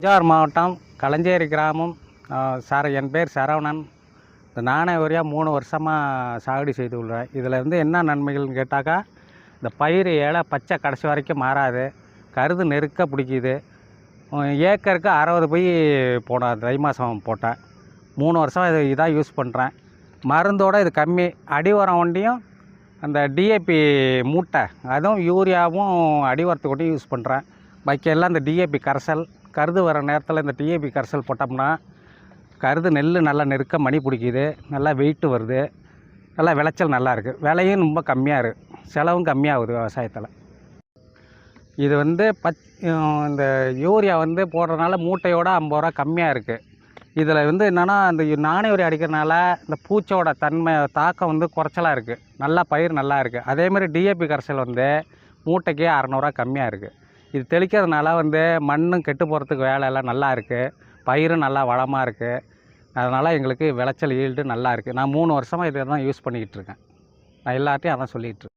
தஞ்சாவூர் மாவட்டம் களஞ்சேரி கிராமம். என் பேர் சரவணன். இந்த நானே யூரியா 3 வருஷமாக சாகுபடி செய்து உள்ளேன். இதில் என்ன நன்மைகள்னு கேட்டாக்கா, இந்த பயிர் இலை பச்சை கடைசி வரைக்கும் மாறாது, கருது நெருக்க பிடிக்கிது. ஏக்கருக்கு 60 பை போனேன், தை மாதம் போட்டேன். 3 வருஷம் இதான் யூஸ் பண்ணுறேன். மருந்தோடு இது கம்மி. அடி உரம் ஒண்டியும் அந்த டிஏபி மூட்டை, அதுவும் யூரியாவும் அடி உரத்து கொண்டு யூஸ் பண்ணுறேன். பாக்கி எல்லாம் இந்த டிஏபி கரைசல். கருது வர நேரத்தில் இந்த டிஏபி கரைசல் போட்டோம்னா கருது நெல் நல்லா நெருக்க மணி பிடிக்கிது, நல்லா வெயிட்டு வருது, நல்லா விளைச்சல் நல்லா இருக்குது. விலையும் ரொம்ப கம்மியாக இருக்குது, செலவும் கம்மியாகுது விவசாயத்தில். இது இந்த யூரியா போடுறதுனால மூட்டையோட 50 ரூபா கம்மியாக இருக்குது. இதில் என்னென்னா, இந்த நானே யூரியா அடிக்கிறதுனால இந்த பூச்சோட தன்மை தாக்கம் குறைச்சலாக இருக்குது, நல்லா பயிர் நல்லா இருக்குது. அதேமாதிரி டிஏபி கரைசல் மூட்டைக்கே 600 ரூபா கம்மியாக இருக்குது. இது தெளிக்கிறதுனால மண்ணும் கெட்டு போகிறதுக்கு வேலையெல்லாம் நல்லா இருக்குது, பயிரும் நல்லா வளமாக இருக்குது. அதனால் எங்களுக்கு விளைச்சல் ஈல்டு நல்லா இருக்குது. நான் 3 வருஷமாக இதை தான் யூஸ் பண்ணிக்கிட்டு இருக்கேன். நான் எல்லார்ட்டையும் அதான் சொல்லிகிட்டு இருக்கேன்.